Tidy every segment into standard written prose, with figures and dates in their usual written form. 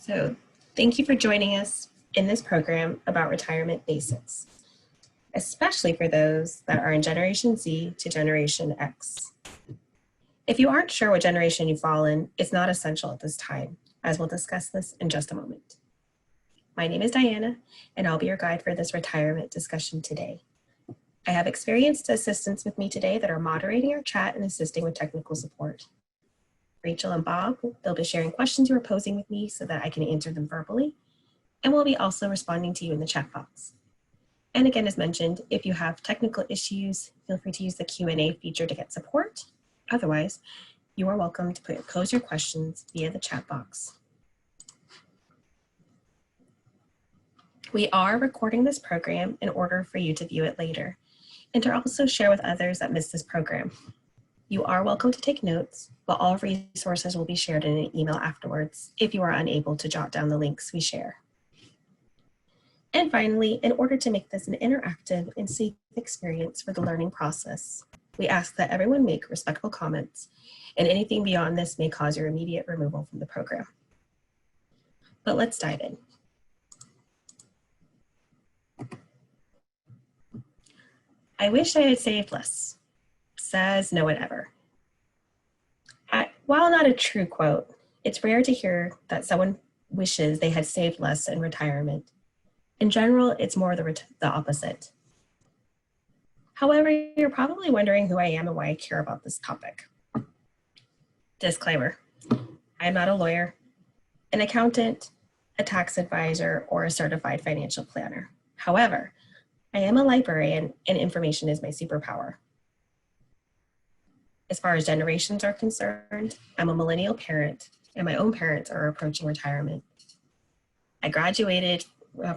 So thank you for joining us in this program about retirement basics, especially for those that are in Generation Z to Generation X. If you aren't sure what generation you fall in, it's not essential at this time, as we'll discuss this in just a moment. My name is Diana, and I'll be your guide for this retirement discussion today. I have experienced assistants with me today that are moderating our chat and assisting with technical support. Rachel and Bob, they'll be sharing questions you are posing with me so that I can answer them verbally, and we'll be also responding to you in the chat box. And again, as mentioned, if you have technical issues, feel free to use the Q&A feature to get support. Otherwise, you are welcome to pose your questions via the chat box. We are recording this program in order for you to view it later and to also share with others that missed this program. You are welcome to take notes, but all resources will be shared in an email afterwards if you are unable to jot down the links we share. And finally, in order to make this an interactive and safe experience for the learning process, we ask that everyone make respectful comments, and anything beyond this may cause your immediate removal from the program. But let's dive in. I wish I had saved less, says no one ever. While not a true quote, it's rare to hear that someone wishes they had saved less in retirement. In general, it's more the opposite. However, you're probably wondering who I am and why I care about this topic. Disclaimer, I'm not a lawyer, an accountant, a tax advisor, or a certified financial planner. However, I am a librarian and information is my superpower. As far as generations are concerned, I'm a millennial parent and my own parents are approaching retirement. I graduated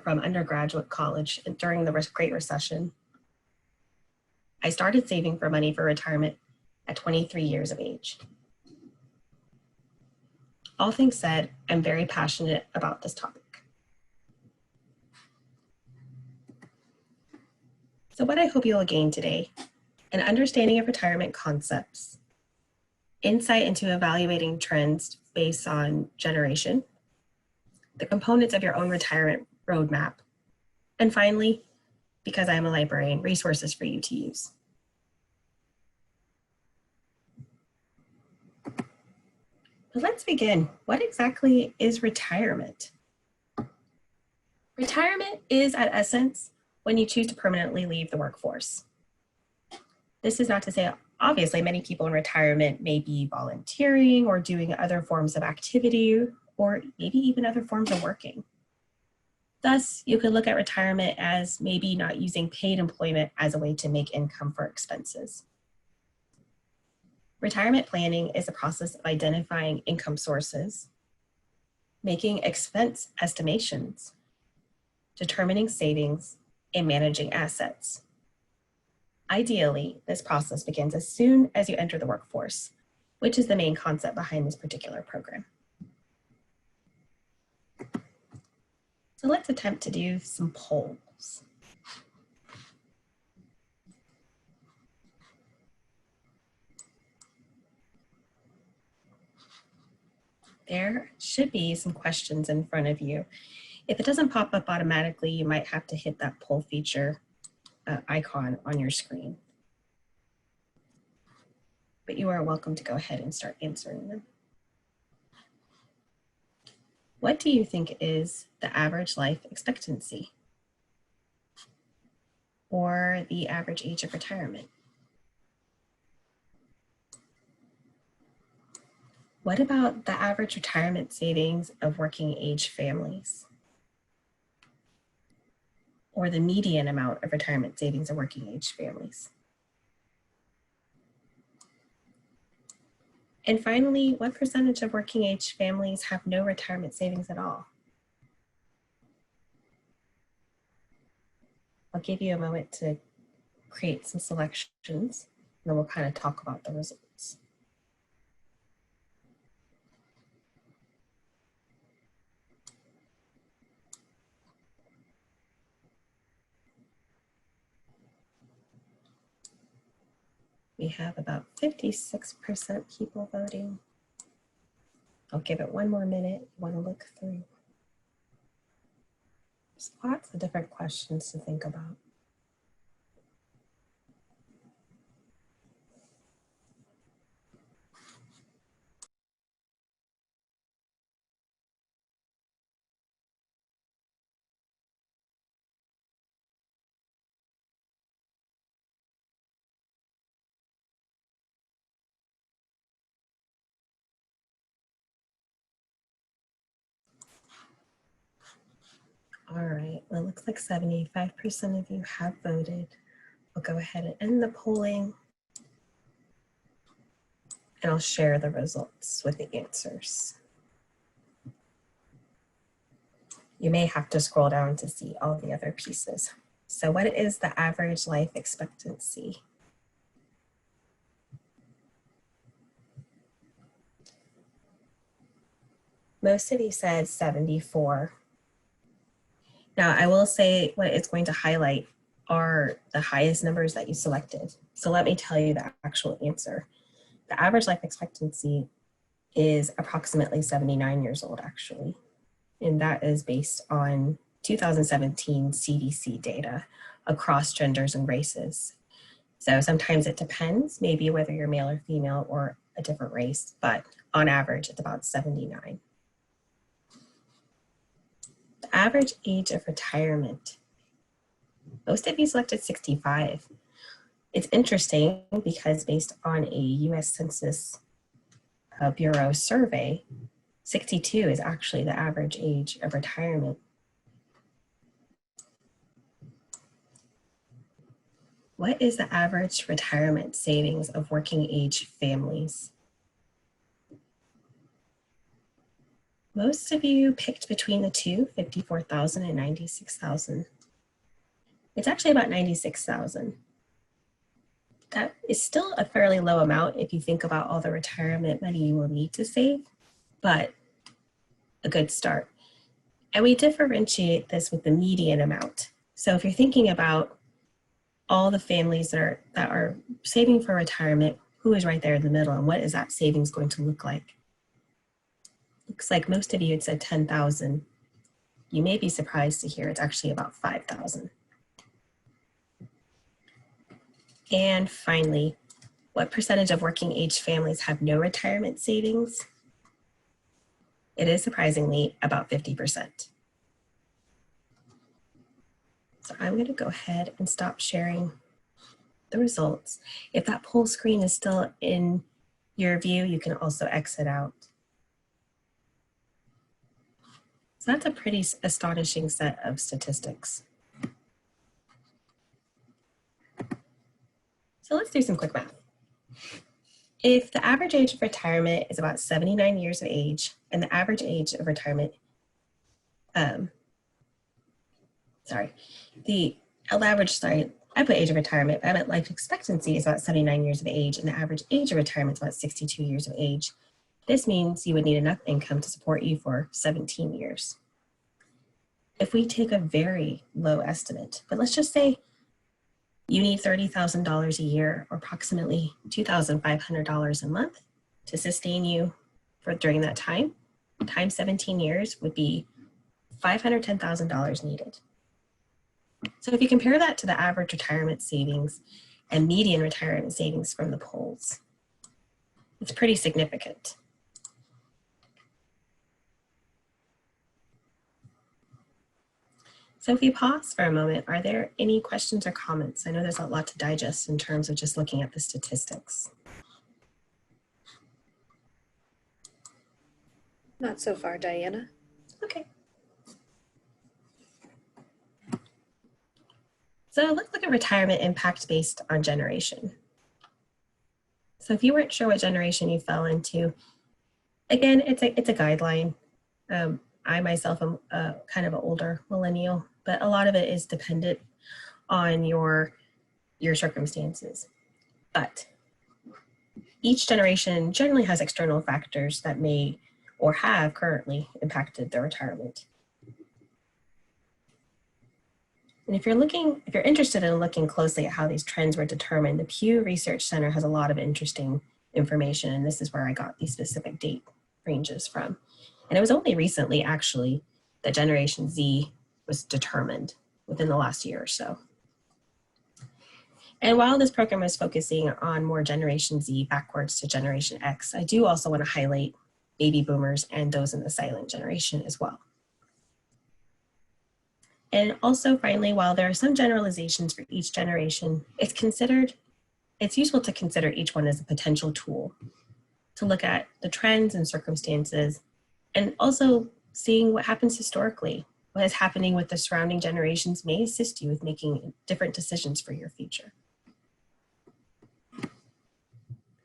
from undergraduate college during the Great Recession. I started saving for money for retirement at 23 years of age. All things said, I'm very passionate about this topic. So what I hope you'll gain today, an understanding of retirement concepts, insight into evaluating trends based on generation, the components of your own retirement roadmap, and finally, because I'm a librarian, resources for you to use. But let's begin. What exactly is retirement? Retirement is, at essence, when you choose to permanently leave the workforce. This is not to say, obviously, many people in retirement may be volunteering or doing other forms of activity, or maybe even other forms of working. Thus, you could look at retirement as maybe not using paid employment as a way to make income for expenses. Retirement planning is a process of identifying income sources, making expense estimations, determining savings, and managing assets. Ideally, this process begins as soon as you enter the workforce, which is the main concept behind this particular program. So let's attempt to do some polls. There should be some questions in front of you. If it doesn't pop up automatically, you might have to hit that poll feature icon on your screen. But you are welcome to go ahead and start answering them. What do you think is the average life expectancy or the average age of retirement? What about the average retirement savings of working age families? Or the median amount of retirement savings of working age families? And finally, what percentage of working age families have no retirement savings at all? I'll give you a moment to create some selections, and then we'll kind of talk about the results. We have about 56% people voting. I'll give it one more minute. You want to look through. There's lots of different questions to think about. All right, well, it looks like 75% of you have voted. I'll go ahead and end the polling, and I'll share the results with the answers. You may have to scroll down to see all the other pieces. So what is the average life expectancy? Most of you said 74. Now, I will say what it's going to highlight are the highest numbers that you selected. So let me tell you the actual answer. The average life expectancy is approximately 79 years old, actually. And that is based on 2017 CDC data across genders and races. So sometimes it depends, maybe whether you're male or female or a different race, but on average, it's about 79. The average age of retirement. Most of you selected 65. It's interesting because based on a US Census Bureau survey, 62 is actually the average age of retirement. What is the average retirement savings of working age families? Most of you picked between the two, 54,000 and 96,000. It's actually about 96,000. That is still a fairly low amount if you think about all the retirement money you will need to save, but a good start. And we differentiate this with the median amount. So if you're thinking about all the families that are saving for retirement, who is right there in the middle, and what is that savings going to look like? Looks like most of you had said 10,000. You may be surprised to hear it's actually about 5,000. And finally, what percentage of working age families have no retirement savings? It is surprisingly about 50%. So I'm going to go ahead and stop sharing the results. If that poll screen is still in your view, you can also exit out. So that's a pretty astonishing set of statistics. So let's do some quick math. If the average age of retirement is about 79 years of age, and the average age of retirement, I put age of retirement, but I meant life expectancy is about 79 years of age, and the average age of retirement is about 62 years of age. This means you would need enough income to support you for 17 years. If we take a very low estimate, but let's just say you need $30,000 a year, or approximately $2,500 a month to sustain you during that time, times 17 years would be $510,000 needed. So if you compare that to the average retirement savings and median retirement savings from the polls, it's pretty significant. So if you pause for a moment, are there any questions or comments? I know there's a lot to digest in terms of just looking at the statistics. Not so far, Diana. Okay. So let's look at retirement impact based on generation. So if you weren't sure what generation you fell into, again, it's a guideline. I myself am kind of an older millennial, but a lot of it is dependent on your circumstances. But each generation generally has external factors that may or have currently impacted their retirement. And if you're interested in looking closely at how these trends were determined, the Pew Research Center has a lot of interesting information, and this is where I got these specific date ranges from. And it was only recently, actually, that Generation Z was determined within the last year or so. And while this program is focusing on more Generation Z backwards to Generation X, I do also want to highlight baby boomers and those in the silent generation as well. And also finally, while there are some generalizations for each generation, it's useful to consider each one as a potential tool to look at the trends and circumstances, and also seeing what happens historically. What is happening with the surrounding generations may assist you with making different decisions for your future.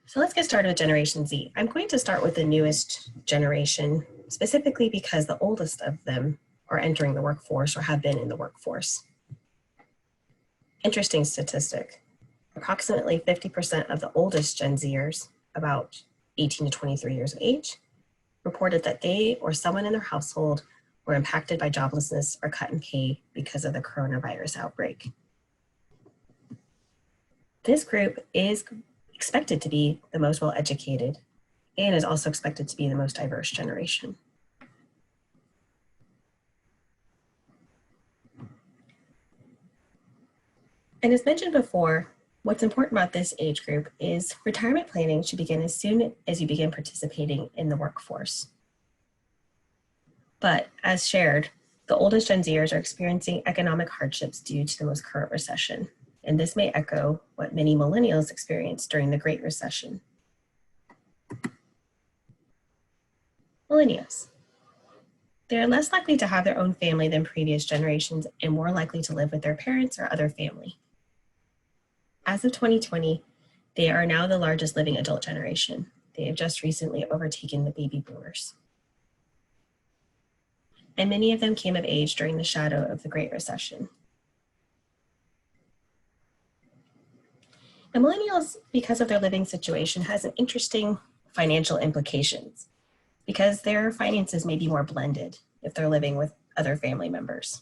So let's get started with Generation Z. I'm going to start with the newest generation, specifically because the oldest of them are entering the workforce or have been in the workforce. Interesting statistic. Approximately 50% of the oldest Gen Zers, about 18 to 23 years of age, reported that they or someone in their household were impacted by joblessness or cut in pay because of the coronavirus outbreak. This group is expected to be the most well-educated and is also expected to be the most diverse generation. And as mentioned before, what's important about this age group is retirement planning should begin as soon as you begin participating in the workforce. But as shared, the oldest Gen Zers are experiencing economic hardships due to the most current recession. And this may echo what many millennials experienced during the Great Recession. Millennials. They are less likely to have their own family than previous generations and more likely to live with their parents or other family. As of 2020, they are now the largest living adult generation. They have just recently overtaken the baby boomers. And many of them came of age during the shadow of the Great Recession. And millennials, because of their living situation, has an interesting financial implications because their finances may be more blended if they're living with other family members.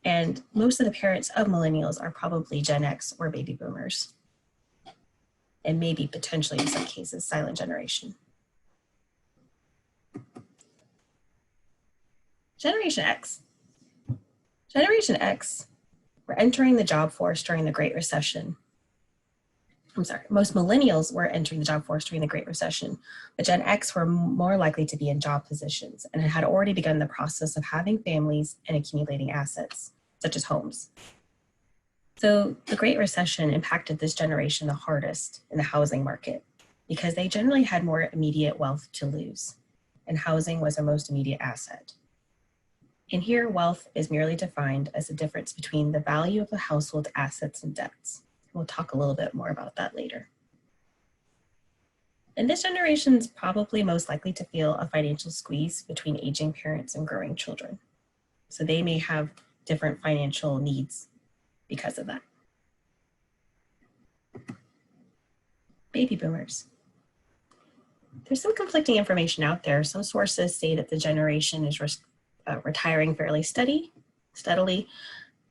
And most of the parents of millennials are probably Gen X or baby boomers, and maybe potentially in some cases, silent generation. Generation X. Generation X were entering the job force during the Great Recession. Most millennials were entering the job force during the Great Recession, but Gen X were more likely to be in job positions and had already begun the process of having families and accumulating assets, such as homes. So the Great Recession impacted this generation the hardest in the housing market because they generally had more immediate wealth to lose, and housing was their most immediate asset. And here, wealth is merely defined as the difference between the value of the household assets and debts. We'll talk a little bit more about that later. And this generation is probably most likely to feel a financial squeeze between aging parents and growing children. So they may have different financial needs because of that. Baby boomers. There's some conflicting information out there. Some sources say that the generation is retiring fairly steadily,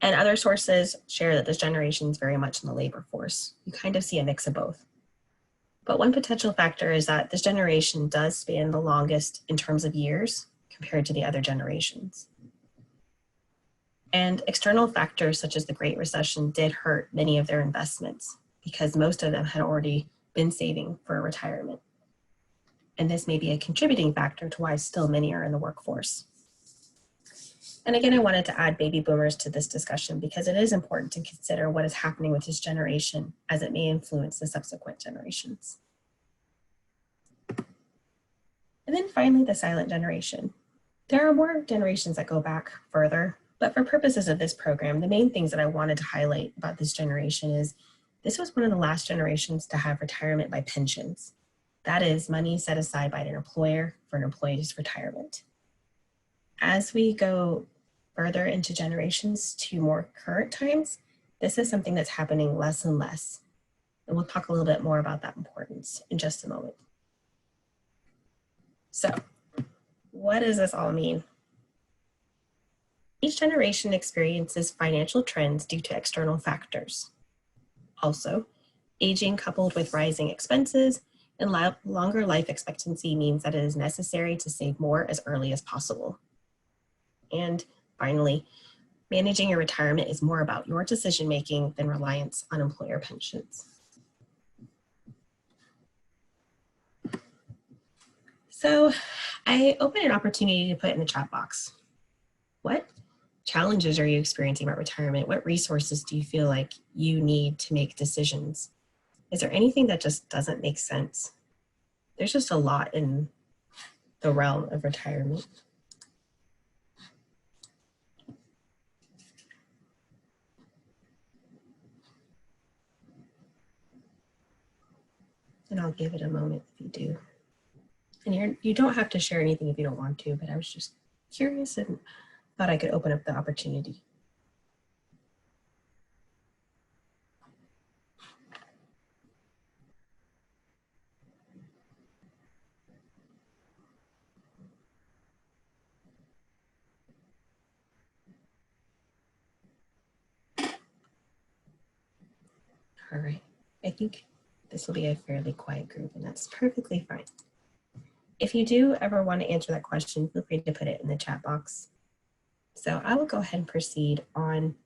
and other sources share that this generation is very much in the labor force. You kind of see a mix of both. But one potential factor is that this generation does span the longest in terms of years compared to the other generations. And external factors such as the Great Recession did hurt many of their investments because most of them had already been saving for retirement. And this may be a contributing factor to why still many are in the workforce. And again, I wanted to add baby boomers to this discussion because it is important to consider what is happening with this generation as it may influence the subsequent generations. And then finally, the silent generation. There are more generations that go back further, but for purposes of this program, the main things that I wanted to highlight about this generation is this was one of the last generations to have retirement by pensions. That is money set aside by an employer for an employee's retirement. As we go further into generations to more current times, this is something that's happening less and less. And we'll talk a little bit more about that importance in just a moment. So, what does this all mean? Each generation experiences financial trends due to external factors. Also, aging coupled with rising expenses and longer life expectancy means that it is necessary to save more as early as possible. And finally, managing your retirement is more about your decision-making than reliance on employer pensions. So I open an opportunity to put in the chat box. What challenges are you experiencing about retirement? What resources do you feel like you need to make decisions? Is there anything that just doesn't make sense? There's just a lot in the realm of retirement. And I'll give it a moment if you do. And you don't have to share anything if you don't want to, but I was just curious and thought I could open up the opportunity. All right, I think this will be a fairly quiet group, and that's perfectly fine. If you do ever want to answer that question, feel free to put it in the chat box. So I will go ahead and proceed on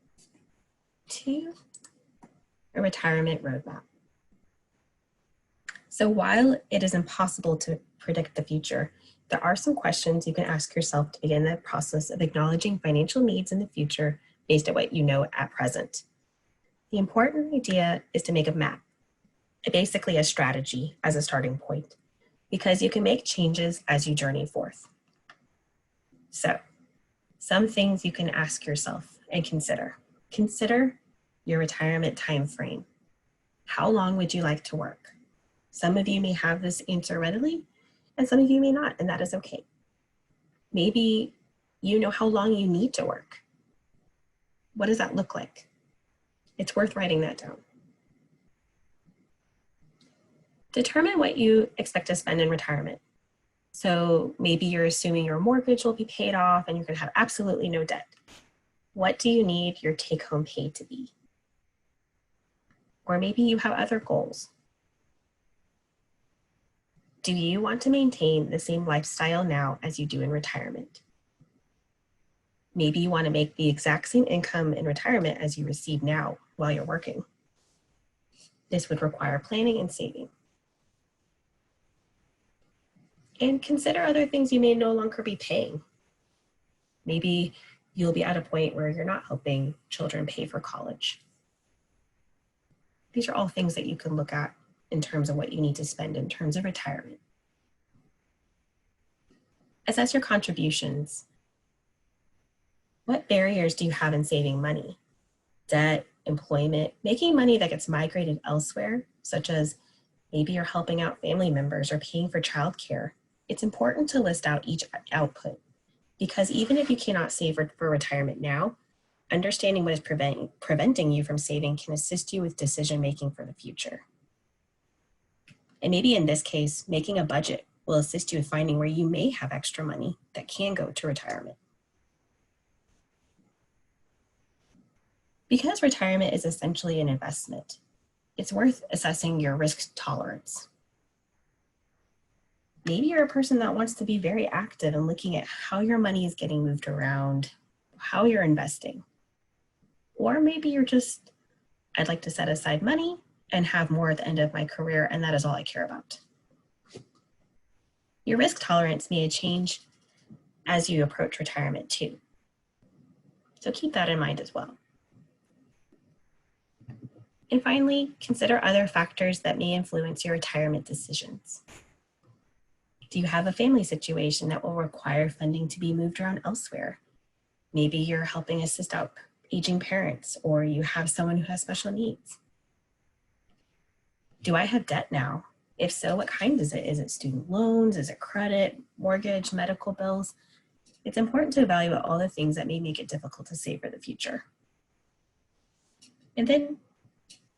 to a retirement roadmap. So while it is impossible to predict the future, there are some questions you can ask yourself to begin the process of acknowledging financial needs in the future based on what you know at present. The important idea is to make a map, basically a strategy as a starting point, because you can make changes as you journey forth. So, some things you can ask yourself and consider. Consider your retirement time frame. How long would you like to work? Some of you may have this answer readily, and some of you may not, and that is okay. Maybe you know how long you need to work. What does that look like? It's worth writing that down. Determine what you expect to spend in retirement. So maybe you're assuming your mortgage will be paid off and you're going to have absolutely no debt. What do you need your take-home pay to be? Or maybe you have other goals. Do you want to maintain the same lifestyle now as you do in retirement? Maybe you want to make the exact same income in retirement as you receive now while you're working. This would require planning and saving. And consider other things you may no longer be paying. Maybe you'll be at a point where you're not helping children pay for college. These are all things that you can look at in terms of what you need to spend in terms of retirement. Assess your contributions. What barriers do you have in saving money? Debt, employment, making money that gets migrated elsewhere, such as maybe you're helping out family members or paying for childcare. It's important to list out each output, because even if you cannot save for retirement now, understanding what is preventing you from saving can assist you with decision-making for the future. And maybe in this case, making a budget will assist you with finding where you may have extra money that can go to retirement. Because retirement is essentially an investment, it's worth assessing your risk tolerance. Maybe you're a person that wants to be very active and looking at how your money is getting moved around, how you're investing. Or maybe you're just, I'd like to set aside money and have more at the end of my career, and that is all I care about. Your risk tolerance may change as you approach retirement too. So keep that in mind as well. And finally, consider other factors that may influence your retirement decisions. Do you have a family situation that will require funding to be moved around elsewhere? Maybe you're helping assist out aging parents, or you have someone who has special needs. Do I have debt now? If so, what kind is it? Is it student loans? Is it credit, mortgage, medical bills? It's important to evaluate all the things that may make it difficult to save for the future. And then,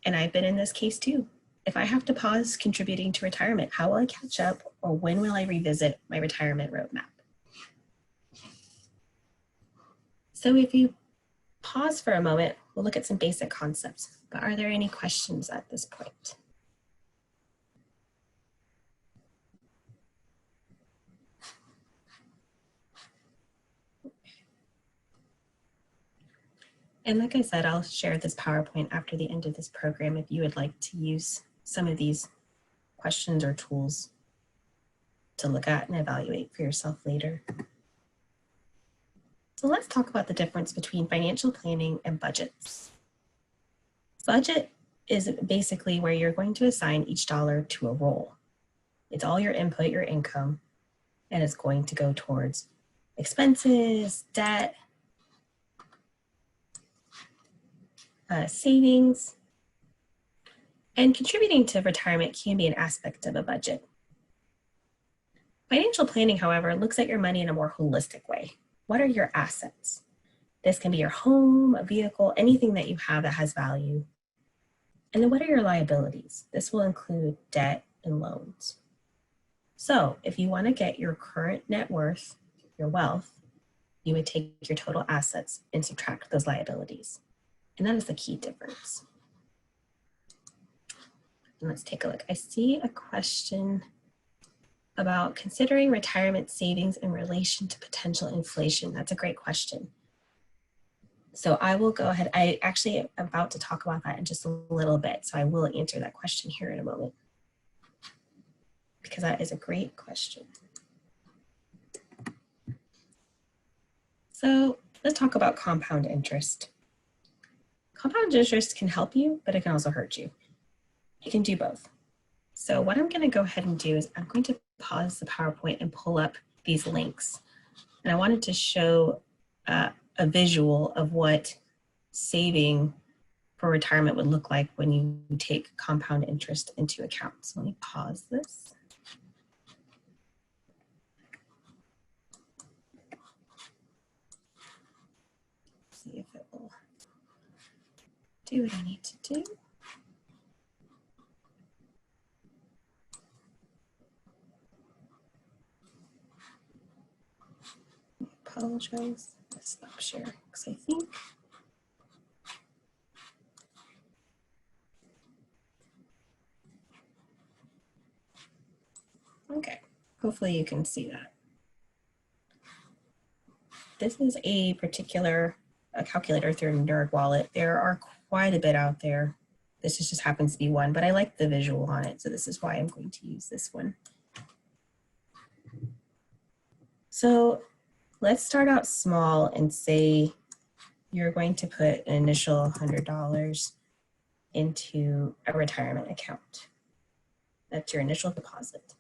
and I've been in this case too, if I have to pause contributing to retirement, how will I catch up, or when will I revisit my retirement roadmap? So if you pause for a moment, we'll look at some basic concepts, but are there any questions at this point? And like I said, I'll share this PowerPoint after the end of this program if you would like to use some of these questions or tools to look at and evaluate for yourself later. So let's talk about the difference between financial planning and budgets. Budget is basically where you're going to assign each dollar to a role. It's all your input, your income, and it's going to go towards expenses, debt, savings, and contributing to retirement can be an aspect of a budget. Financial planning, however, looks at your money in a more holistic way. What are your assets? This can be your home, a vehicle, anything that you have that has value. And then what are your liabilities? This will include debt and loans. So if you want to get your current net worth, your wealth, you would take your total assets and subtract those liabilities. And that is the key difference. And let's take a look. I see a question about considering retirement savings in relation to potential inflation. That's a great question. So I will go ahead. I actually am about to talk about that in just a little bit. So I will answer that question here in a moment, because that is a great question. So let's talk about compound interest. Compound interest can help you, but it can also hurt you. It can do both. So what I'm going to go ahead and do is I'm going to pause the PowerPoint and pull up these links. And I wanted to show a visual of what saving for retirement would look like when you take compound interest into account. So let me pause this. See if it will do what I need to do. Apologize. Let's stop sharing because I think okay, hopefully you can see that. This is a particular calculator through NerdWallet. There are quite a bit out there. This just happens to be one, but I like the visual on it, so this is why I'm going to use this one. So let's start out small and say you're going to put an initial $100 into a retirement account. That's your initial deposit.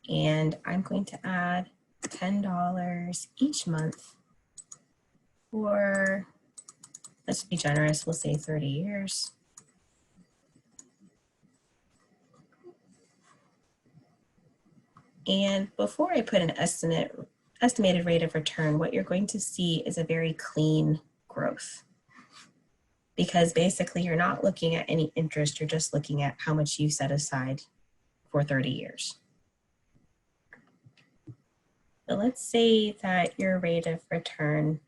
And I'm going to add $10 each month for, let's be generous, we'll say 30 years. And before I put an estimated rate of return, what you're going to see is a very clean growth. Because basically you're not looking at any interest, you're just looking at how much you set aside for 30 years. So let's say that your rate of return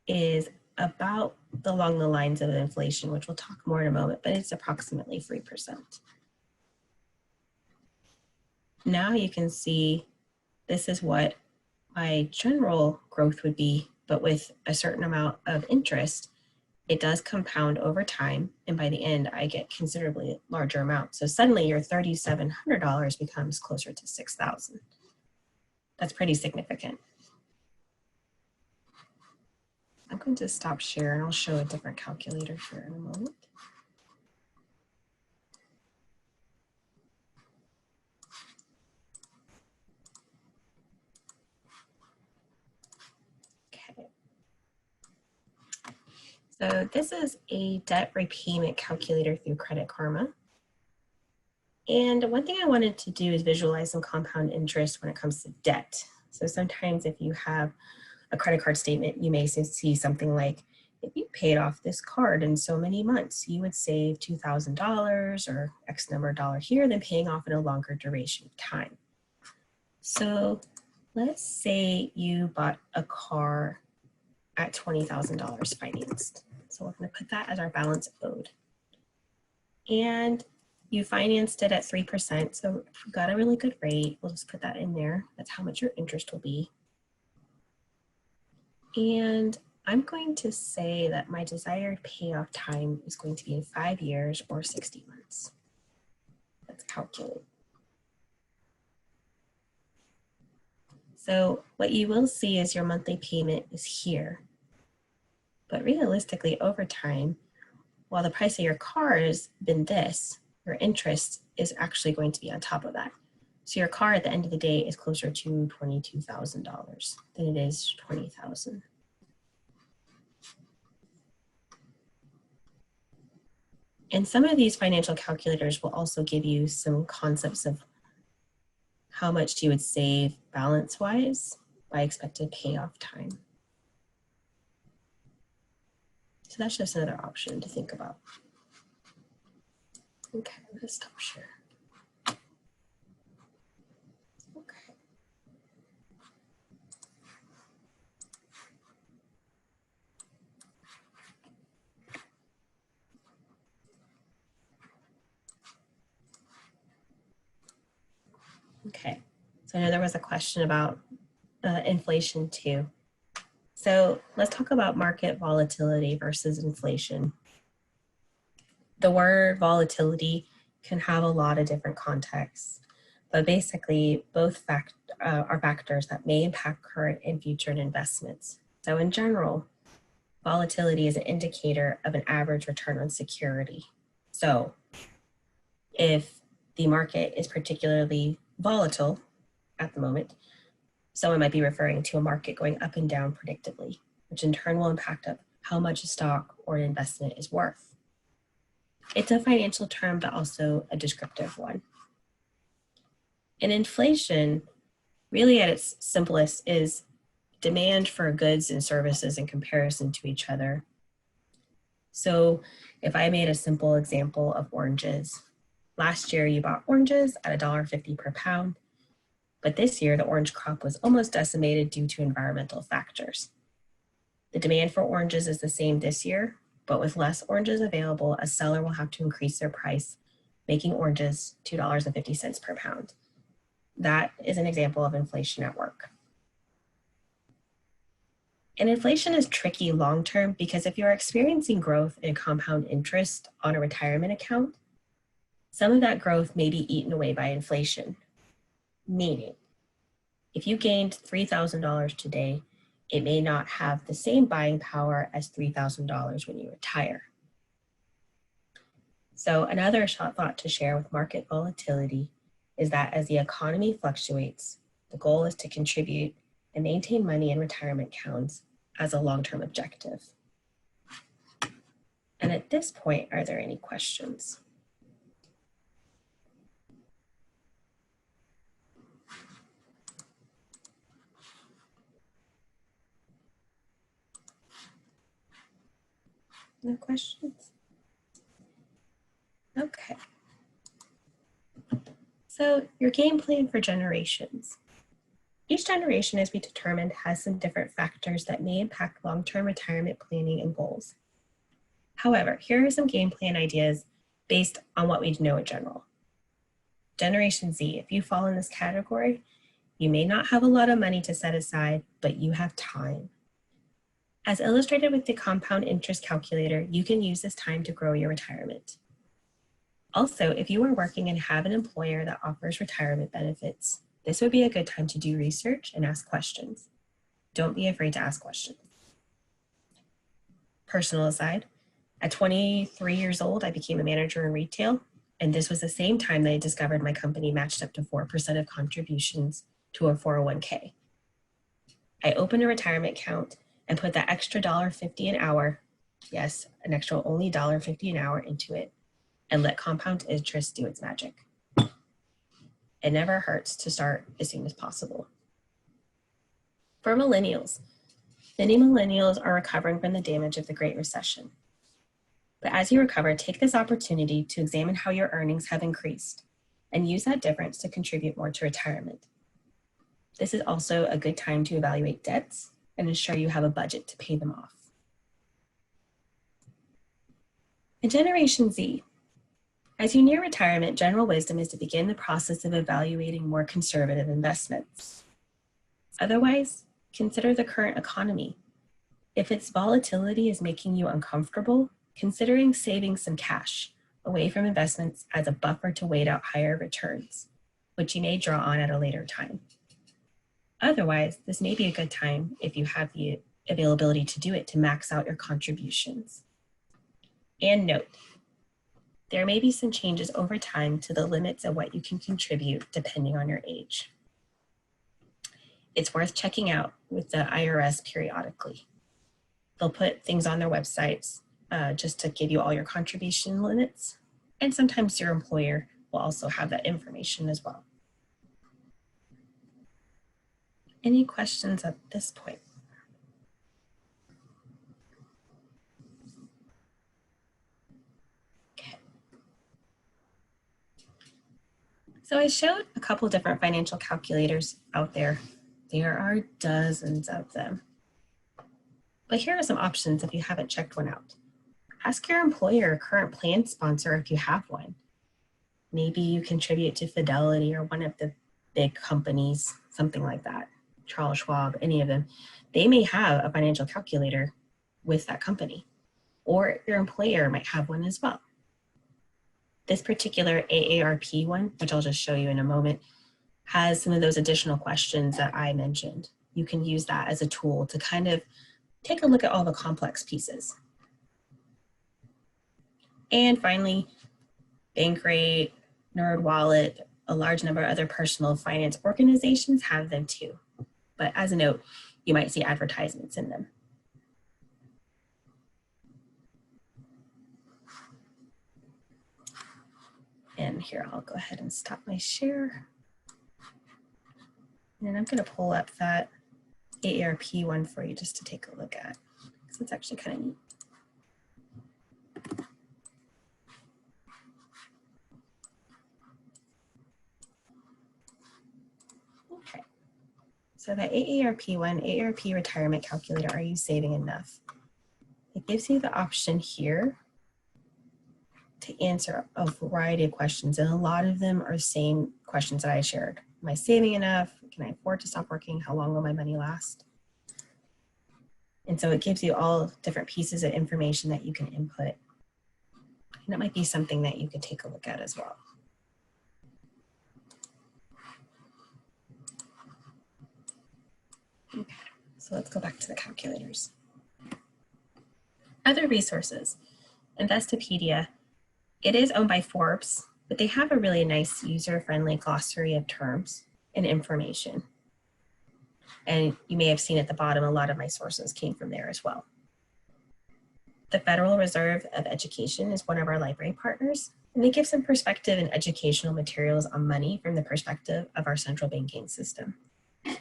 is about along the lines of inflation, which we'll talk more in a moment, but it's approximately 3%. Now you can see this is what my general growth would be, but with a certain amount of interest, it does compound over time. And by the end, I get considerably larger amounts. So suddenly your $3,700 becomes closer to $6,000. That's pretty significant. I'm going to stop share and I'll show a different calculator here in a moment. Okay. So this is a debt repayment calculator through Credit Karma. And one thing I wanted to do is visualize some compound interest when it comes to debt. So sometimes if you have a credit card statement, you may see something like, if you paid off this card in so many months, you would save $2,000 or X number of dollars here, then paying off in a longer duration of time. So let's say you bought a car at $20,000 financed. So we're going to put that as our balance owed. And you financed it at 3%. So if you got a really good rate, we'll just put that in there. That's how much your interest will be. And I'm going to say that my desired payoff time is going to be in 5 years or 60 months. Let's calculate. So what you will see is your monthly payment is here. But realistically, over time, while the price of your car has been this, your interest is actually going to be on top of that. So your car at the end of the day is closer to $22,000 than it is $20,000. And some of these financial calculators will also give you some concepts of how much you would save balance-wise by expected payoff time. So that's just another option to think about. Okay, let's stop share. Okay. Okay, so I know there was a question about inflation too. So let's talk about market volatility versus inflation. The word volatility can have a lot of different contexts, but basically both are factors that may impact current and future investments. So in general, volatility is an indicator of an average return on security. So if the market is particularly volatile at the moment, someone might be referring to a market going up and down predictably, which in turn will impact up how much a stock or an investment is worth. It's a financial term, but also a descriptive one. And inflation, really at its simplest, is demand for goods and services in comparison to each other. So if I made a simple example of oranges, last year you bought oranges at $1.50 per pound, but this year the orange crop was almost decimated due to environmental factors. The demand for oranges is the same this year, but with less oranges available, a seller will have to increase their price, making oranges $2.50 per pound. That is an example of inflation at work. And inflation is tricky long-term because if you're experiencing growth in compound interest on a retirement account, some of that growth may be eaten away by inflation. Meaning, if you gained $3,000 today, it may not have the same buying power as $3,000 when you retire. So another thought to share with market volatility is that as the economy fluctuates, the goal is to contribute and maintain money in retirement accounts as a long-term objective. And at this point, are there any questions? No questions? Okay. So your game plan for generations. Each generation, as we determined, has some different factors that may impact long-term retirement planning and goals. However, here are some game plan ideas based on what we know in general. Generation Z, if you fall in this category, you may not have a lot of money to set aside, but you have time. As illustrated with the compound interest calculator, you can use this time to grow your retirement. Also, if you are working and have an employer that offers retirement benefits, this would be a good time to do research and ask questions. Don't be afraid to ask questions. Personal aside, at 23 years old, I became a manager in retail, and this was the same time that I discovered my company matched up to 4% of contributions to a 401k. I opened a retirement account and put that extra $1.50 an hour, yes, an extra only $1.50 an hour into it, and let compound interest do its magic. It never hurts to start as soon as possible. For millennials, many millennials are recovering from the damage of the Great Recession. But as you recover, take this opportunity to examine how your earnings have increased and use that difference to contribute more to retirement. This is also a good time to evaluate debts and ensure you have a budget to pay them off. In Generation Z, as you near retirement, general wisdom is to begin the process of evaluating more conservative investments. Otherwise, consider the current economy. If its volatility is making you uncomfortable, considering saving some cash away from investments as a buffer to wait out higher returns, which you may draw on at a later time. Otherwise, this may be a good time, if you have the availability to do it, to max out your contributions. And note, there may be some changes over time to the limits of what you can contribute depending on your age. It's worth checking out with the IRS periodically. They'll put things on their websites just to give you all your contribution limits. And sometimes your employer will also have that information as well. Any questions at this point? Okay. So I showed a couple different financial calculators out there. There are dozens of them. But here are some options if you haven't checked one out. Ask your employer or current plan sponsor if you have one. Maybe you contribute to Fidelity or one of the big companies, something like that. Charles Schwab, any of them. They may have a financial calculator with that company, or your employer might have one as well. This particular AARP one, which I'll just show you in a moment, has some of those additional questions that I mentioned. You can use that as a tool to kind of take a look at all the complex pieces. And finally, Bankrate, NerdWallet, a large number of other personal finance organizations have them too. But as a note, you might see advertisements in them. And here, I'll go ahead and stop my share. And I'm going to pull up that AARP one for you just to take a look at, because it's actually kind of neat. Okay, so the AARP one, AARP Retirement Calculator, Are You Saving Enough? It gives you the option here to answer a variety of questions, and a lot of them are the same questions that I shared. Am I saving enough? Can I afford to stop working? How long will my money last? And so it gives you all different pieces of information that you can input. And it might be something that you could take a look at as well. Okay, so let's go back to the calculators. Other resources. Investopedia. It is owned by Forbes, but they have a really nice user-friendly glossary of terms and information. And you may have seen at the bottom, a lot of my sources came from there as well. The Federal Reserve of Education is one of our library partners, and they give some perspective and educational materials on money from the perspective of our central banking system. And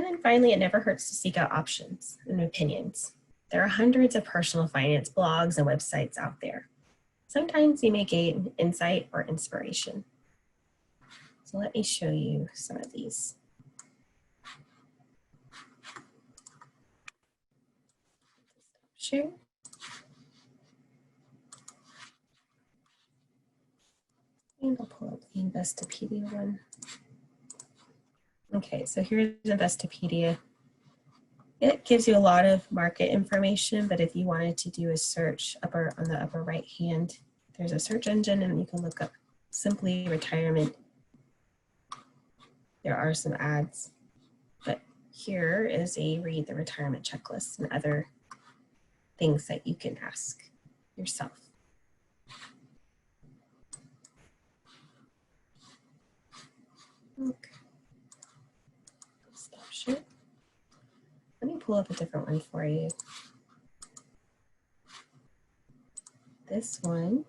then finally, it never hurts to seek out options and opinions. There are hundreds of personal finance blogs and websites out there. Sometimes you may gain insight or inspiration. So let me show you some of these. Share. And I'll pull up the Investopedia one. Okay, so here's Investopedia. It gives you a lot of market information, but if you wanted to do a search on the upper right hand, there's a search engine and you can look up simply retirement. There are some ads, but here is a read the retirement checklist and other things that you can ask yourself. Okay. Stop share. Let me pull up a different one for you. This one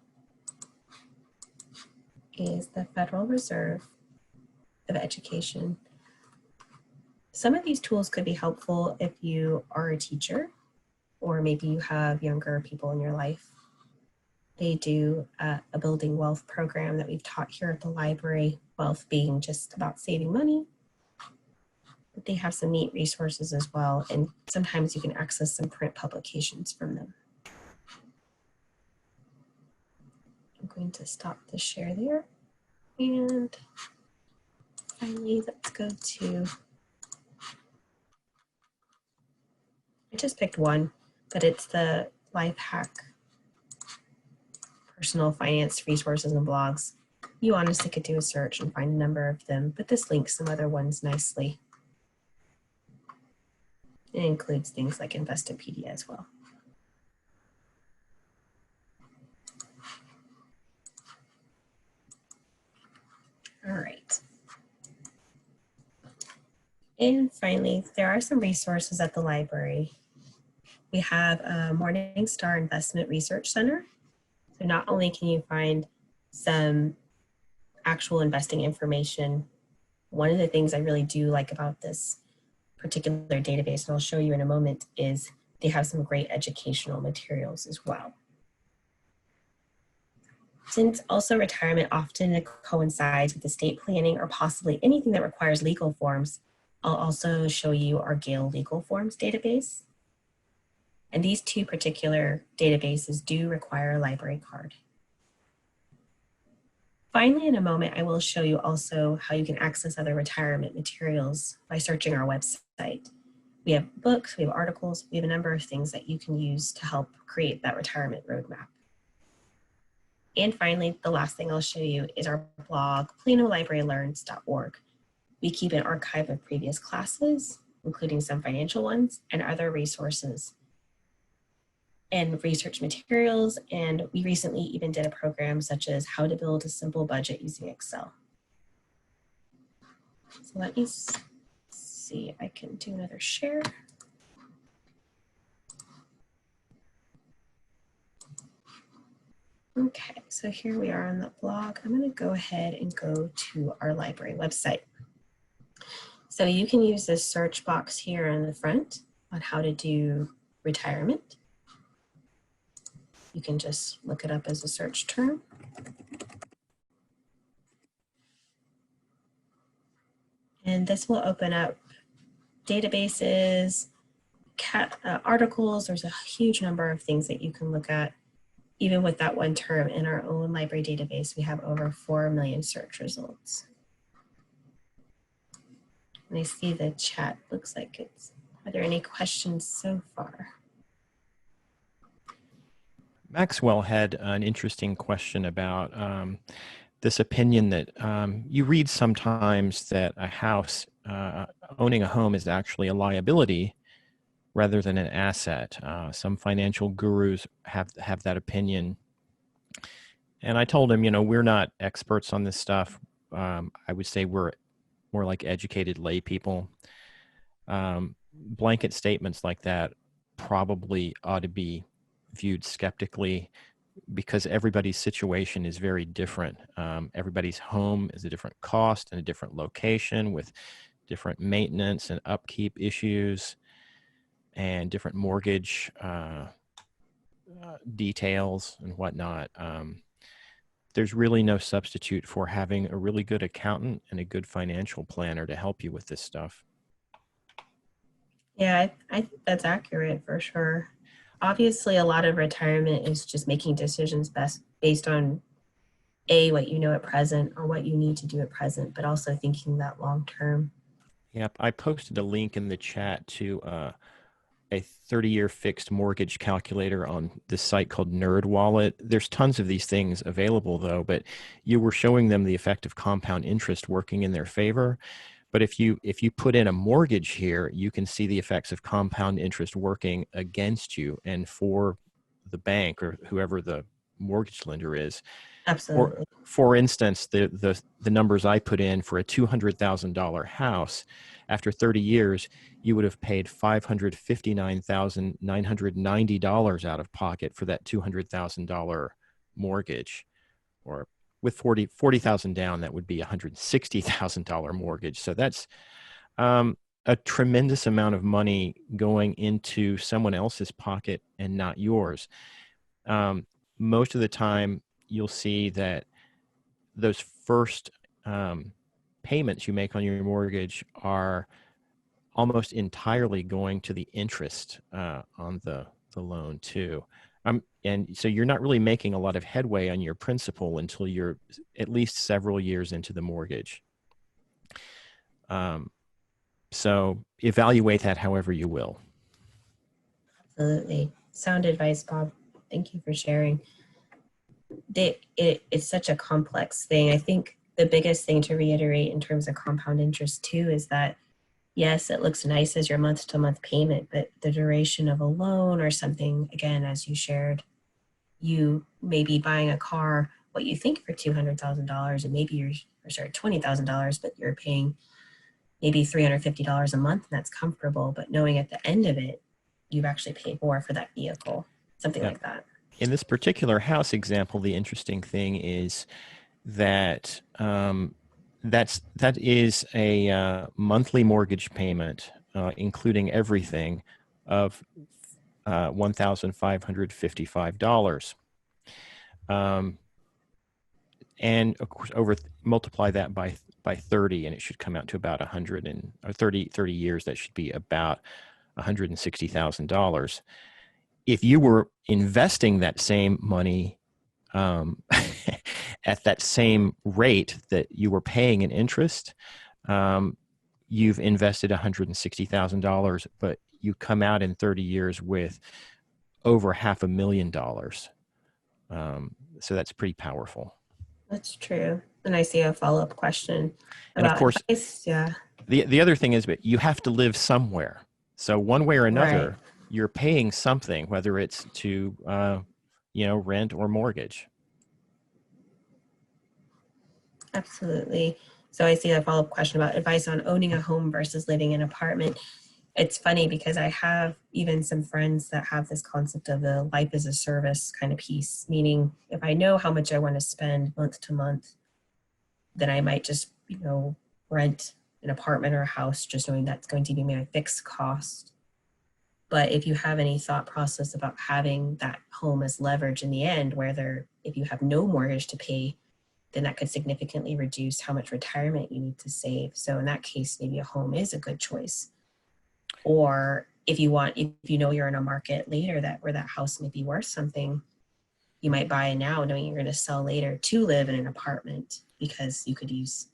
is the Federal Reserve of Education. Some of these tools could be helpful if you are a teacher, or maybe you have younger people in your life. They do a building wealth program that we've taught here at the library, wealth being just about saving money. But they have some neat resources as well, and sometimes you can access some print publications from them. I'm going to stop the share there. And finally, let's go to I just picked one, but it's the Life Hack Personal Finance Resources and Blogs. You honestly could do a search and find a number of them, but this links some other ones nicely. It includes things like Investopedia as well. All right. And finally, there are some resources at the library. We have a Morningstar Investment Research Center. So not only can you find some actual investing information, one of the things I really do like about this particular database, and I'll show you in a moment, is they have some great educational materials as well. Since also retirement often coincides with estate planning or possibly anything that requires legal forms, I'll also show you our Gale legal forms database. And these two particular databases do require a library card. Finally, in a moment, I will show you also how you can access other retirement materials by searching our website. We have books, we have articles, we have a number of things that you can use to help create that retirement roadmap. And finally, the last thing I'll show you is our blog, planolibrarylearns.org. We keep an archive of previous classes, including some financial ones and other resources and research materials. And we recently even did a program such as how to build a simple budget using Excel. So let me see if I can do another share. Okay, so here we are on the blog. I'm going to go ahead and go to our library website. So you can use this search box here on the front on how to do retirement. You can just look it up as a search term. And this will open up databases, articles. There's a huge number of things that you can look at. Even with that one term in our own library database, we have over 4 million search results. And I see the chat looks like it's, are there any questions so far? Maxwell had an interesting question about this opinion that you read sometimes that a house, owning a home is actually a liability rather than an asset. Some financial gurus have that opinion. And I told him, we're not experts on this stuff. I would say we're more like educated lay people. Blanket statements like that probably ought to be viewed skeptically because everybody's situation is very different. Everybody's home is a different cost and a different location with different maintenance and upkeep issues and different mortgage details and whatnot. There's really no substitute for having a really good accountant and a good financial planner to help you with this stuff. Yeah, I think that's accurate for sure. Obviously, a lot of retirement is just making decisions based on what you know at present or what you need to do at present, but also thinking that long term. Yep, I posted a link in the chat to a 30-year fixed mortgage calculator on this site called NerdWallet. There's tons of these things available though, but you were showing them the effect of compound interest working in their favor. But if you put in a mortgage here, you can see the effects of compound interest working against you and for the bank or whoever the mortgage lender is. Absolutely. For instance, the numbers I put in for a $200,000 house, after 30 years, you would have paid $559,990 out of pocket for that $200,000 mortgage, or with $40,000 down, that would be a $160,000 mortgage. So that's a tremendous amount of money going into someone else's pocket and not yours. Most of the time, you'll see that those first payments you make on your mortgage are almost entirely going to the interest on the loan too. And so you're not really making a lot of headway on your principal until you're at least several years into the mortgage. So evaluate that however you will. Absolutely. Sound advice, Bob. Thank you for sharing. It's such a complex thing. I think the biggest thing to reiterate in terms of compound interest too is that yes, it looks nice as your month to month payment, but the duration of a loan or something, again, as you shared, you may be buying a car, what you think for $200,000, and maybe $20,000, but you're paying maybe $350 a month, and that's comfortable. But knowing at the end of it, you've actually paid more for that vehicle, something Yeah. like that. In this particular house example, the interesting thing is that that is a monthly mortgage payment, including everything, of $1,555. And of course, multiply that by 30, and it should come out to about 30 years. That should be about $160,000. If you were investing that same money at that same rate that you were paying in interest, you've invested $160,000, but you come out in 30 years with over $500,000. So that's pretty powerful. That's true. And I see a follow-up question And about of course, advice. Yeah. the other thing is, but you have to live somewhere. So one way or another, Right. you're paying something, whether it's to rent or mortgage. Absolutely. So I see a follow-up question about advice on owning a home versus living in an apartment. It's funny because I have even some friends that have this concept of the life as a service kind of piece, meaning if I know how much I want to spend month to month, then I might just, rent an apartment or a house, just knowing that's going to be my fixed cost. But if you have any thought process about having that home as leverage in the end, if you have no mortgage to pay, then that could significantly reduce how much retirement you need to save. So in that case, maybe a home is a good choice. Or if you know you're in a market later where that house may be worth something, you might buy it now knowing you're going to sell later to live in an apartment because you could use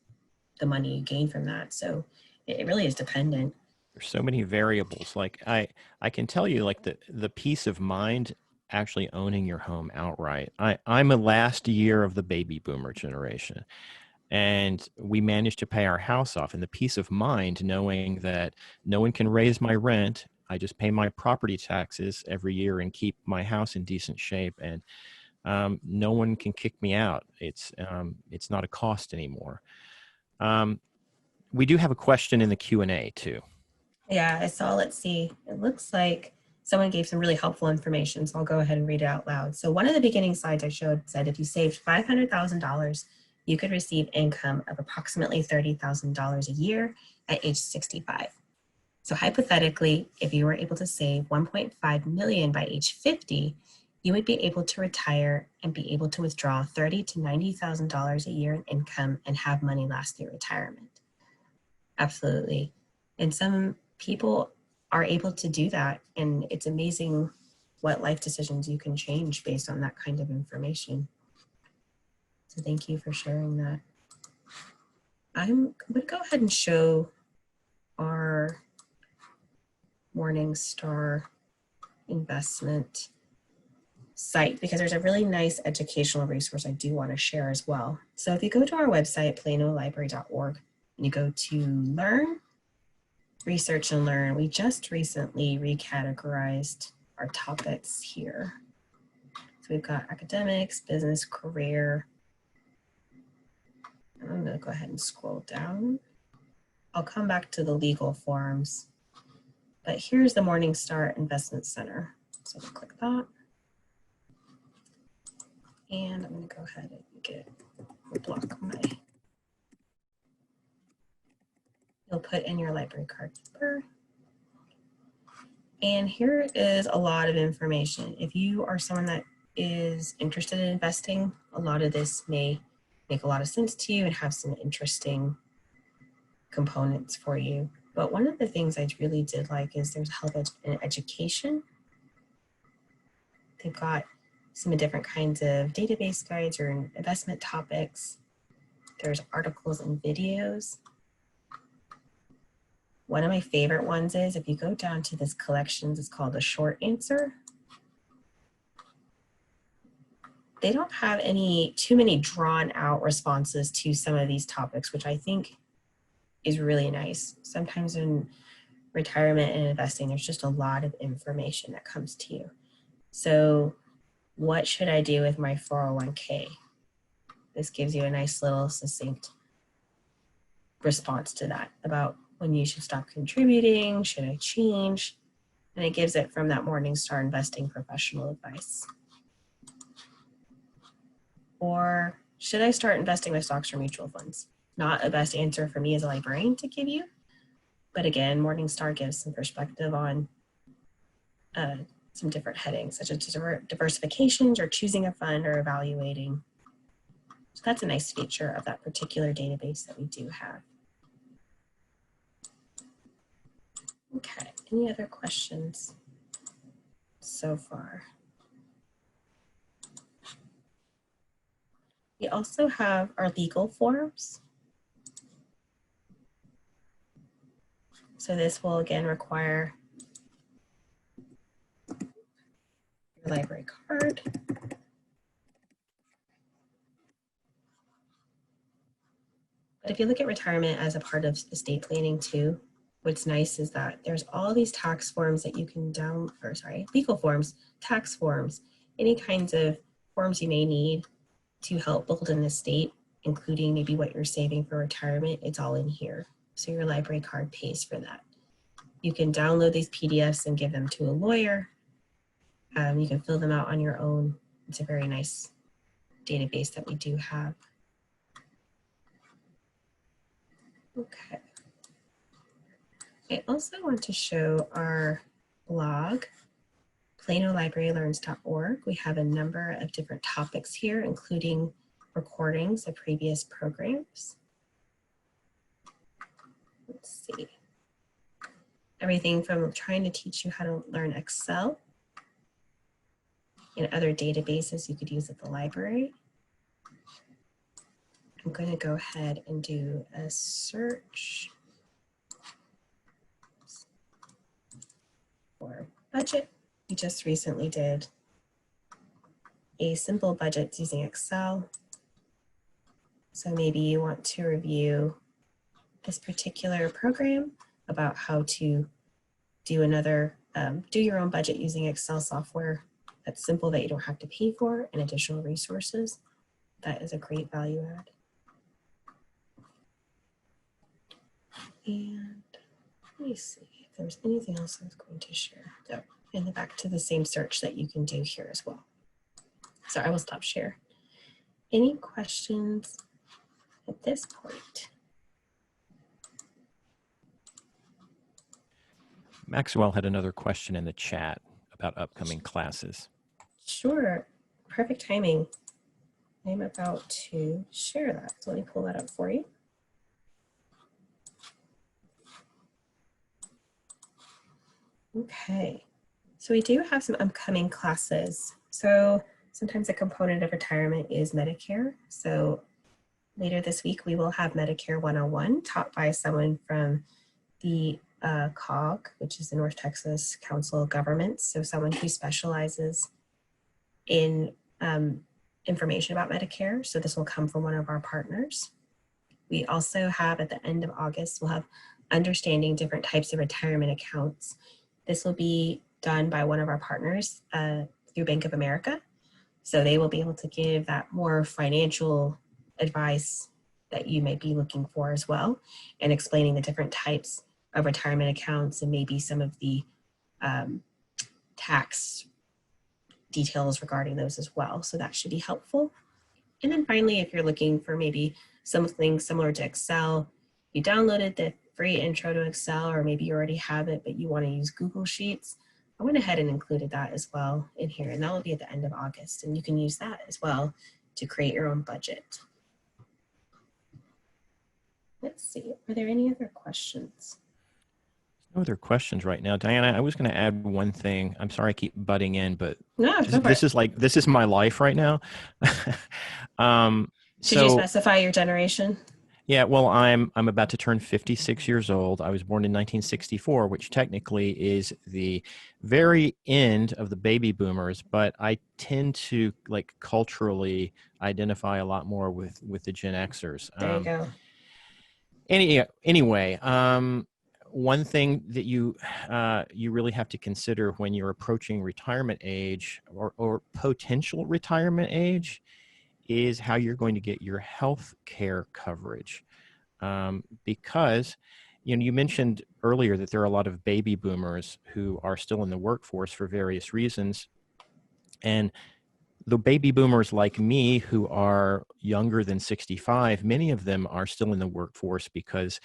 the money you gain from that. So it really is dependent. There's so many variables. Like I can tell you, like the peace of mind actually owning your home outright. I'm a last year of the baby boomer generation, and we managed to pay our house off, and the peace of mind knowing that no one can raise my rent. I just pay my property taxes every year and keep my house in decent shape, and no one can kick me out. It's not a cost anymore. We do have a question in the Q&A too. Yeah, I saw, let's see. It looks like someone gave some really helpful information, so I'll go ahead and read it out loud. So one of the beginning slides I showed said if you saved $500,000, you could receive income of approximately $30,000 a year at age 65. So hypothetically, if you were able to save 1.5 million by age 50, you would be able to retire and be able to withdraw $30,000 to $90,000 a year in income and have money last through retirement. Absolutely. And some people are able to do that, and it's amazing what life decisions you can change based on that kind of information. So thank you for sharing that. I'm going to go ahead and show our Morningstar investment site because there's a really nice educational resource I do want to share as well. So if you go to our website, planolibrary.org, and you go to Learn, Research and Learn, we just recently recategorized our topics here. So we've got academics, business, career. I'm going to go ahead and scroll down. I'll come back to the legal forms, but here's the Morningstar Investment Center. So I'll click that. And I'm going to go ahead and block my, you'll put in your library card number. And here is a lot of information. If you are someone that is interested in investing, a lot of this may make a lot of sense to you and have some interesting components for you. But one of the things I really did like is there's help in education. They've got some different kinds of database guides or investment topics. There's articles and videos. one of my favorite ones is if you go down to this collections, it's called a short answer. They don't have too many drawn out responses to some of these topics, which I think is really nice. Sometimes in retirement and investing, there's just a lot of information that comes to you. So what should I do with my 401k? This gives you a nice little succinct response to that about when you should stop contributing, should I change? And it gives it from that Morningstar investing professional advice. Or should I start investing with stocks or mutual funds? Not a best answer for me as a librarian to give you. But again, Morningstar gives some perspective on some different headings, such as diversifications or choosing a fund or evaluating. So that's a nice feature of that particular database that we do have. Okay, any other questions so far? We also have our legal forms. So this will again require your library card. But if you look at retirement as a part of estate planning too, what's nice is that there's all these tax forms that you can legal forms, tax forms, any kinds of forms you may need to help build an estate, including maybe what you're saving for retirement. It's all in here. So your library card pays for that. You can download these PDFs and give them to a lawyer. You can fill them out on your own. It's a very nice database that we do have. Okay. I also want to show our blog, planolibrarylearns.org. We have a number of different topics here, including recordings of previous programs. Let's see. Everything from trying to teach you how to learn Excel and other databases you could use at the library. I'm going to go ahead and do a search for budget. We just recently did a simple budget using Excel. So maybe you want to review this particular program about how to do do your own budget using Excel software that's simple, that you don't have to pay for, and additional resources. That is a great value add. And let me see if there's anything else I was going to share. Oh, and back to the same search that you can do here as well. So I will stop share. Any questions at this point? Maxwell had another question in the chat about upcoming classes. Sure, perfect timing. I'm about to share that. So let me pull that up for you. Okay, so we do have some upcoming classes. So sometimes a component of retirement is Medicare. So later this week, we will have Medicare 101 taught by someone from the COG, which is the North Texas Council of Governments. So someone who specializes in information about Medicare. So this will come from one of our partners. We also have at the end of August, we'll have understanding different types of retirement accounts. This will be done by one of our partners through Bank of America. So they will be able to give that more financial advice that you may be looking for as well, and explaining the different types of retirement accounts and maybe some of the tax details regarding those as well. So that should be helpful. And then finally, if you're looking for maybe something similar to Excel, you downloaded the free intro to Excel, or maybe you already have it, but you want to use Google Sheets, I went ahead and included that as well in here, and that will be at the end of August. And you can use that as well to create your own budget. Let's see, are there any other questions? No other questions right now. Diana, I was going to add one thing. I'm sorry I keep butting in, but No, this is my life right now. Should you specify your generation? Yeah, well, I'm about to turn 56 years old. I was born in 1964, which technically is the very end of the baby boomers, but I tend to like culturally identify a lot more with the Gen Xers. There you go. Anyway, one thing that you really have to consider when you're approaching retirement age or potential retirement age is how you're going to get your health care coverage. Because you mentioned earlier that there are a lot of baby boomers who are still in the workforce for various reasons. And the baby boomers like me who are younger than 65, many of them are still in the workforce because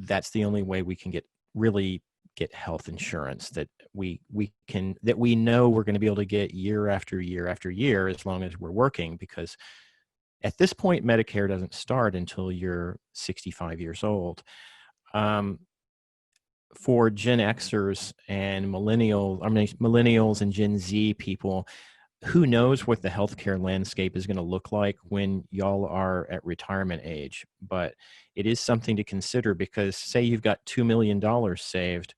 that's the only way we can really get health insurance that we know we're going to be able to get year after year after year as long as we're working, because at this point Medicare doesn't start until you're 65 years old. For Gen Xers and millennials and Gen Z people, who knows what the healthcare landscape is going to look like when y'all are at retirement age. But it is something to consider, because say you've got $2 million saved,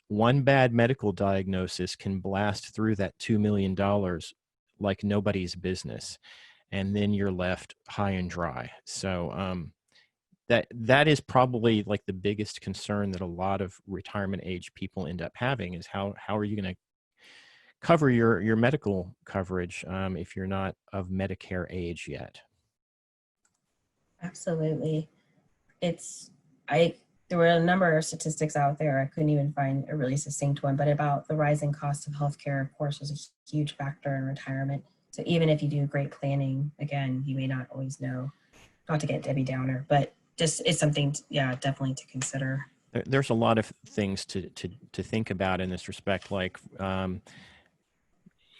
one bad medical diagnosis can blast through that $2 million like nobody's business. And then you're left high and dry. So that is probably like the biggest concern that a lot of retirement age people end up having, is how are you going to cover your medical coverage if you're not of Medicare age yet. Absolutely. There were a number of statistics out there. I couldn't even find a really succinct one, but about the rising cost of healthcare, of course, was a huge factor in retirement. So even if you do great planning, again, you may not always know, not to get Debbie Downer, but just it's something, definitely to consider. There's a lot of things to think about in this respect, like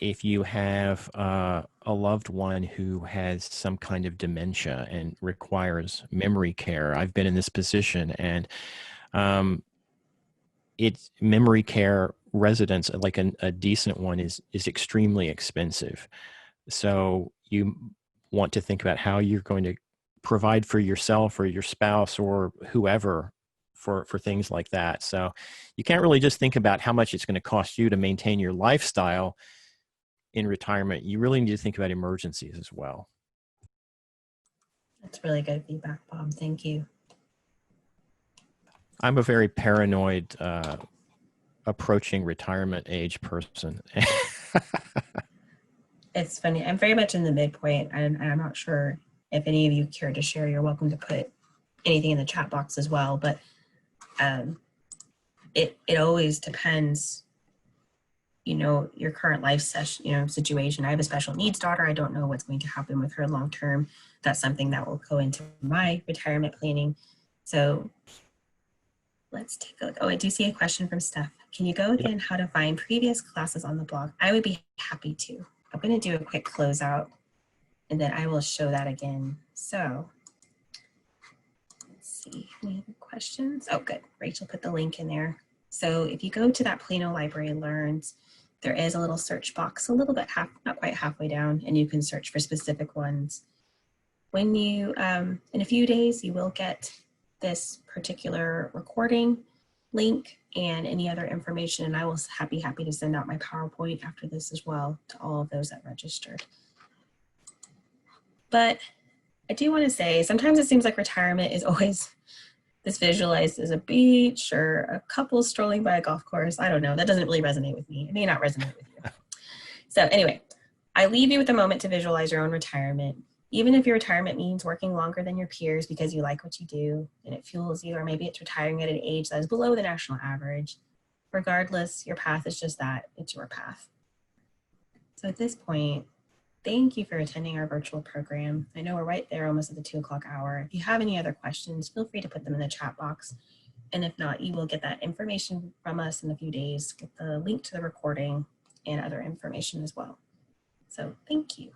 if you have a loved one who has some kind of dementia and requires memory care. I've been in this position, and it's memory care residence, like a decent one, is extremely expensive. So you want to think about how you're going to provide for yourself or your spouse or whoever for things like that. So you can't really just think about how much it's going to cost you to maintain your lifestyle in retirement. You really need to think about emergencies as well. That's really good feedback, Bob. Thank you. I'm a very paranoid approaching retirement age person. It's funny. I'm very much in the midpoint, and I'm not sure if any of you care to share. You're welcome to put anything in the chat box as well. But it always depends, your current life situation. I have a special needs daughter. I don't know what's going to happen with her long term. That's something that will go into my retirement planning. So let's take a look. Oh, I do see a question from Steph. Can you go again how to find previous classes on the blog? I would be happy to. I'm going to do a quick closeout, and then I will show that again. So let's see, any other questions? Oh, good. Rachel put the link in there. So if you go to that Plano Library Learns, there is a little search box, a little bit not quite halfway down, and you can search for specific ones. When you, in a few days, you will get this particular recording link and any other information, and I will be happy to send out my PowerPoint after this as well to all of those that registered. But I do want to say, sometimes it seems like retirement is always this visualized as a beach or a couple strolling by a golf course. I don't know. That doesn't really resonate with me. It may not resonate with you. So anyway, I leave you with a moment to visualize your own retirement. Even if your retirement means working longer than your peers because you like what you do and it fuels you, or maybe it's retiring at an age that is below the national average. Regardless, your path is just that. It's your path. So at this point, thank you for attending our virtual program. I know we're right there almost at the 2 o'clock hour. If you have any other questions, feel free to put them in the chat box. And if not, you will get that information from us in a few days, get the link to the recording and other information as well. So thank you.